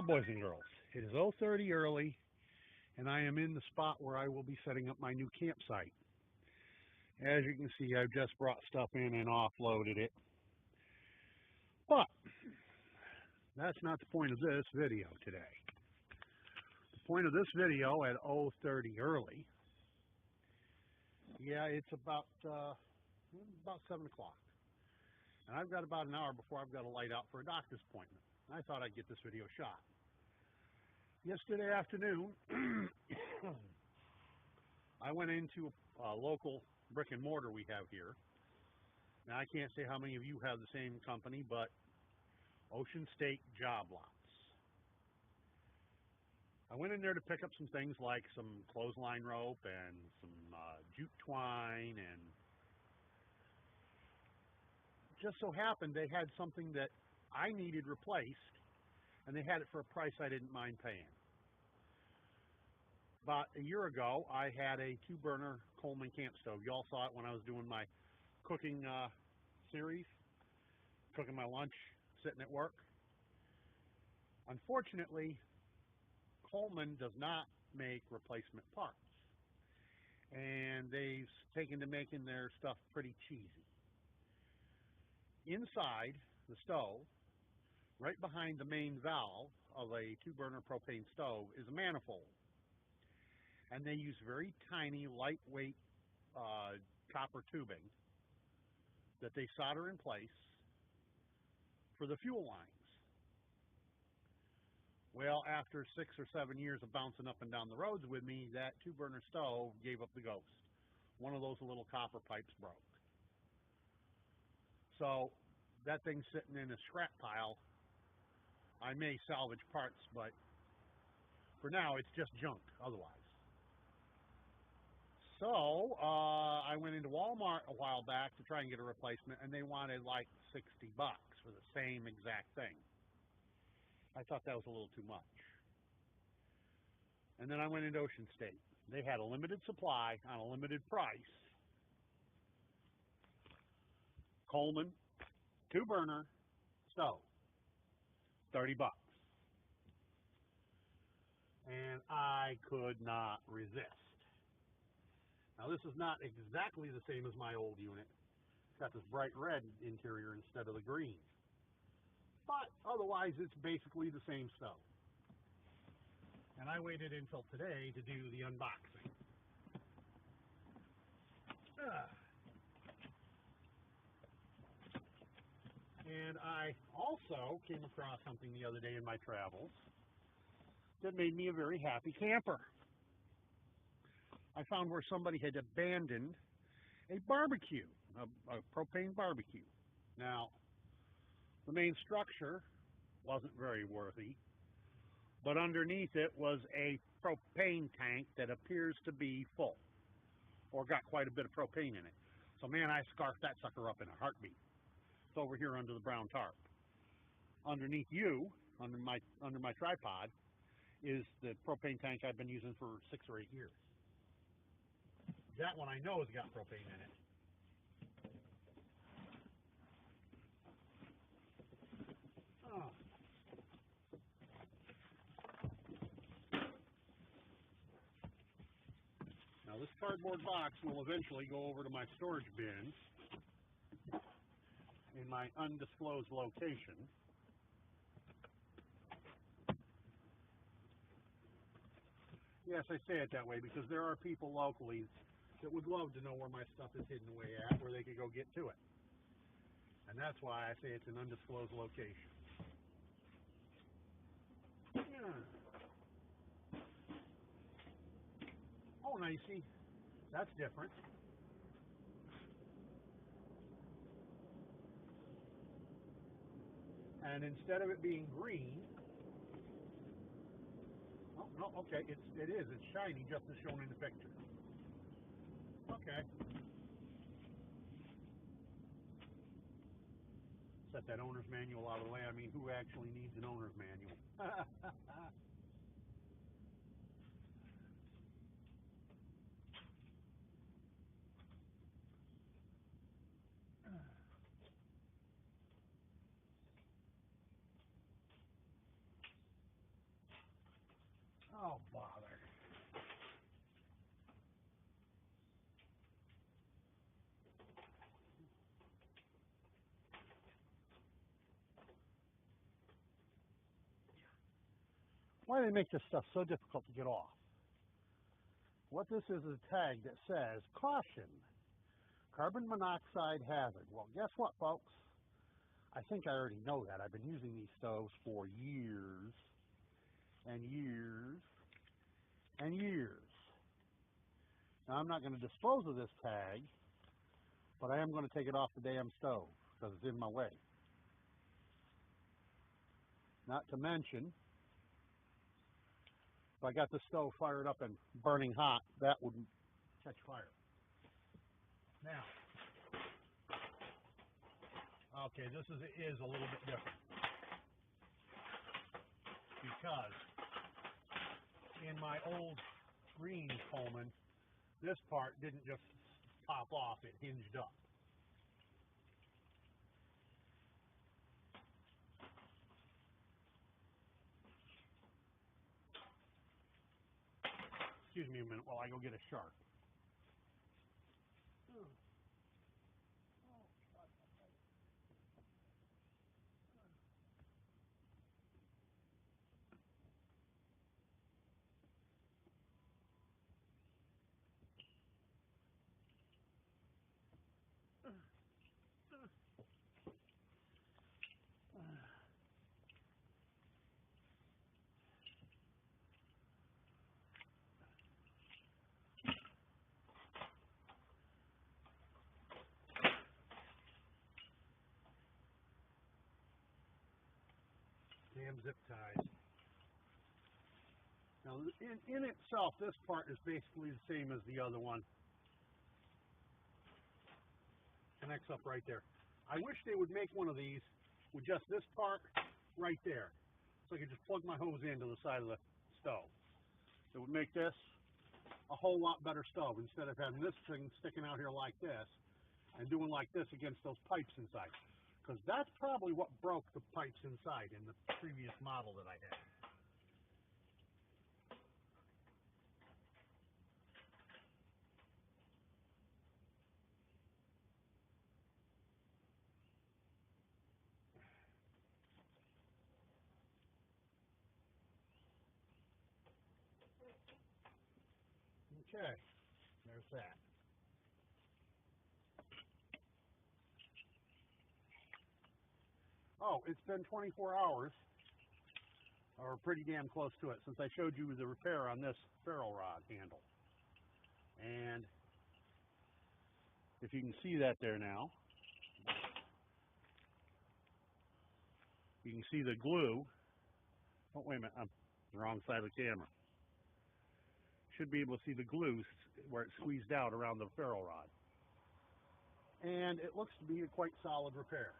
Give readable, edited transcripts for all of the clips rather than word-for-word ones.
boys and girls. It is 0:30 early, and I am in the spot where I will be setting up my new campsite. As you can see, I've just brought stuff in and offloaded it. But that's not the point of this video today. The point of this video at 0:30 early, it's about 7 o'clock. And I've got about an hour before I've got to light out for a doctor's appointment. I thought I'd get this video shot. Yesterday afternoon, I went into a local brick and mortar we have here. Now, I can't say how many of you have the same company, but Ocean State Job Lots. I went in there to pick up some things like some clothesline rope and some jute twine, and just so happened they had something that I needed replaced, and they had it for a price I didn't mind paying. About a year ago, I had a 2-burner Coleman camp stove. You all saw it when I was doing my cooking series, cooking my lunch, sitting at work. Unfortunately, Coleman does not make replacement parts, and they've taken to making their stuff pretty cheesy. Inside the stove, right behind the main valve of a 2-burner propane stove, is a manifold. And they use very tiny, lightweight copper tubing that they solder in place for the fuel lines. Well, after 6 or 7 years of bouncing up and down the roads with me, that 2-burner stove gave up the ghost. One of those little copper pipes broke. So that thing's sitting in a scrap pile. I may salvage parts, but for now it's just junk otherwise. So I went into Walmart a while back to try and get a replacement, and they wanted like $60 for the same exact thing. I thought that was a little too much. And then I went into Ocean State. They had a limited supply on a limited price. Coleman 2-burner stove, $30. And I could not resist. Now, this is not exactly the same as my old unit. It's got this bright red interior instead of the green. But otherwise, it's basically the same stove. And I waited until today to do the unboxing. And I also came across something the other day in my travels that made me a very happy camper. I found where somebody had abandoned a barbecue, a propane barbecue. Now, the main structure wasn't very worthy, but underneath it was a propane tank that appears to be full, or got quite a bit of propane in it. So, man, I scarfed that sucker up in a heartbeat. It's over here under the brown tarp. Underneath under my tripod, is the propane tank I've been using for 6 or 8 years. That one I know has got propane in it. Oh. Now, this cardboard box will eventually go over to my storage bin in my undisclosed location. Yes, I say it that way because there are people locally that would love to know where my stuff is hidden away at, where they could go get to it. And that's why I say it's an undisclosed location. Yeah. Oh, now you see, that's different. And instead of it being green, oh, no, okay, it is. It's shiny just as shown in the picture. Okay. Set that owner's manual out of the way. I mean, who actually needs an owner's manual? Oh, bother. Why do they make this stuff so difficult to get off? What this is a tag that says, caution, carbon monoxide hazard. Well, guess what, folks? I think I already know that. I've been using these stoves for years and years and years. Now, I'm not going to dispose of this tag, but I am going to take it off the damn stove because it's in my way. Not to mention, if I got the stove fired up and burning hot, that would catch fire. Now, okay, this is a little bit different because in my old green Coleman, this part didn't just pop off, it hinged up. Excuse me a minute while I go get a shark. Damn zip ties. Now, in itself, this part is basically the same as the other one. Connects up right there. I wish they would make one of these with just this part right there, so I could just plug my hose into the side of the stove. It would make this a whole lot better stove instead of having this thing sticking out here like this and doing like this against those pipes inside. Because that's probably what broke the pipes inside in the previous model that I had. Okay, there's that. Oh, it's been 24 hours, or pretty damn close to it, since I showed you the repair on this ferrule rod handle. And if you can see that there now, you can see the glue. Oh, wait a minute, I'm the wrong side of the camera. Should be able to see the glue where it squeezed out around the ferrule rod. And it looks to be a quite solid repair.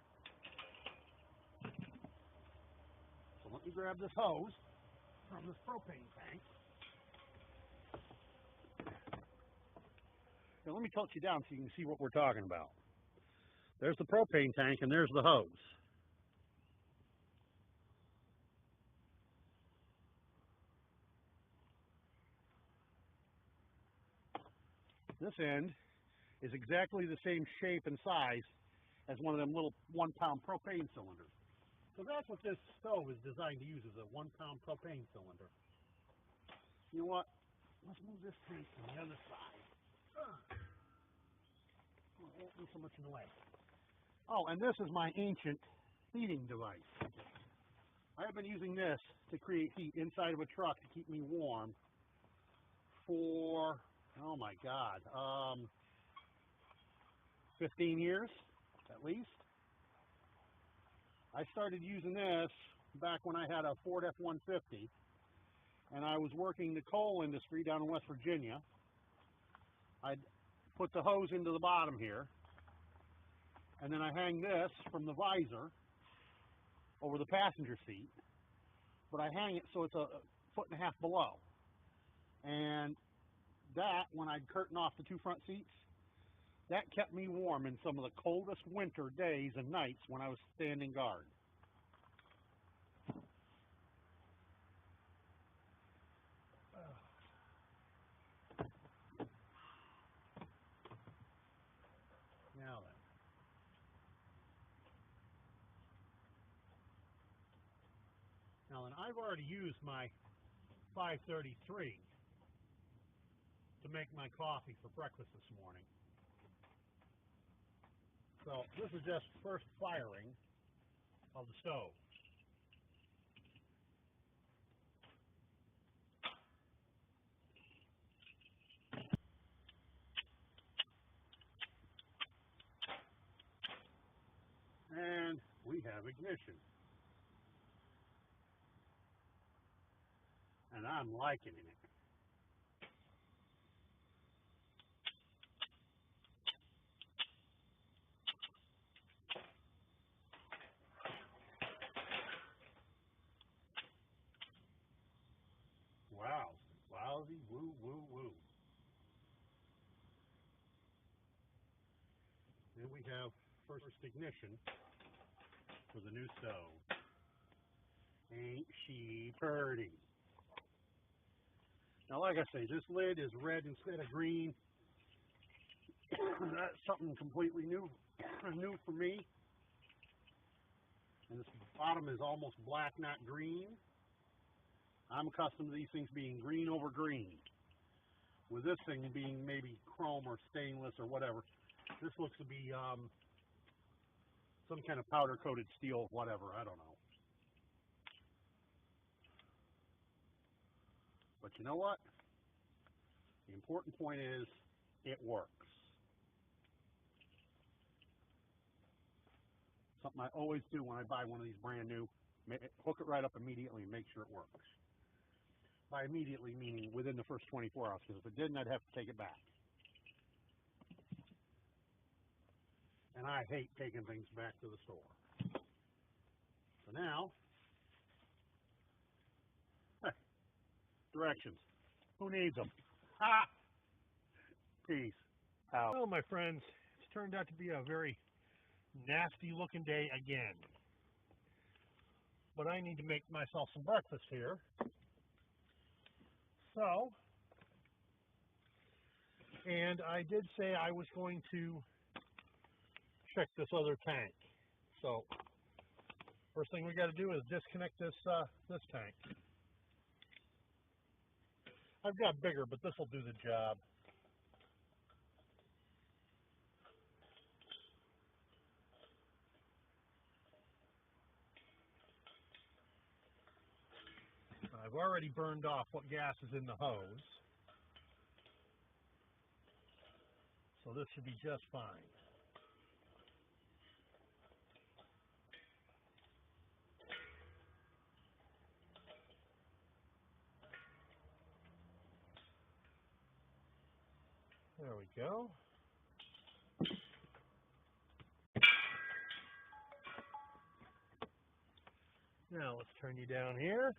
So let me grab this hose from this propane tank. Now let me tilt you down so you can see what we're talking about. There's the propane tank and there's the hose. This end is exactly the same shape and size as one of them little 1-pound propane cylinders. So that's what this stove is designed to use, is a 1-pound propane cylinder. You know what? Let's move this tank to the other side. It won't be so much in the way. Oh, and this is my ancient heating device. I have been using this to create heat inside of a truck to keep me warm for, oh my God, 15 years at least. I started using this back when I had a Ford F-150 and I was working the coal industry down in West Virginia. I'd put the hose into the bottom here and then I hang this from the visor over the passenger seat, but I hang it so it's a 1.5 feet below. And that, when I'd curtain off the 2 front seats, that kept me warm in some of the coldest winter days and nights when I was standing guard. and I've already used my 533 to make my coffee for breakfast this morning. So this is just first firing of the stove. And we have ignition. And I'm liking it. Wow. Wowzy, woo, woo, woo. Then we have first ignition for the new stove. Ain't she pretty? Now, like I say, this lid is red instead of green. That's something completely new for me. And this bottom is almost black, not green. I'm accustomed to these things being green over green. With this thing being maybe chrome or stainless or whatever, this looks to be some kind of powder-coated steel, whatever, I don't know. But you know what? The important point is, it works. Something I always do when I buy one of these brand new, hook it right up immediately and make sure it works. By immediately, meaning within the first 24 hours, because if it didn't, I'd have to take it back. And I hate taking things back to the store. So now, directions. Who needs them? Ha! Peace out. Well, my friends, it's turned out to be a very nasty looking day again. But I need to make myself some breakfast here. So, and I did say I was going to check this other tank. So, first thing we got to do is disconnect this tank. I've got bigger, but this will do the job. I've already burned off what gas is in the hose. So this should be just fine. There we go. Now let's turn you down here.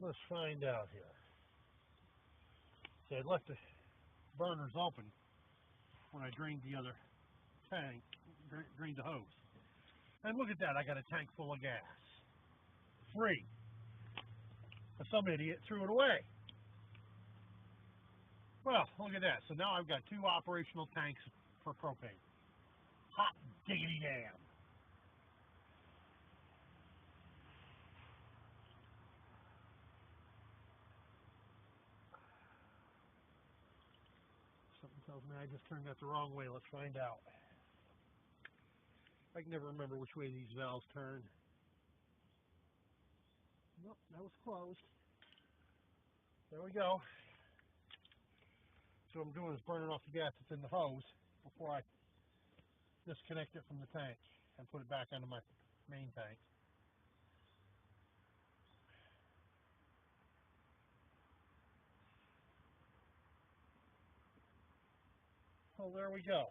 Let's find out here. So I left the burners open when I drained the other tank, drained the hose. And look at that, I got a tank full of gas. Free. But some idiot threw it away. Well, look at that. So now I've got 2 operational tanks for propane. Hot diggity damn. Something tells me I just turned that the wrong way. Let's find out. I can never remember which way these valves turn. Nope, that was closed. There we go. So what I'm doing is burning off the gas that's in the hose before I disconnect it from the tank and put it back onto my main tank. So there we go.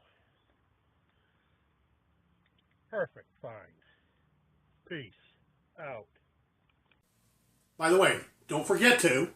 Perfect find. Peace out. By the way, don't forget to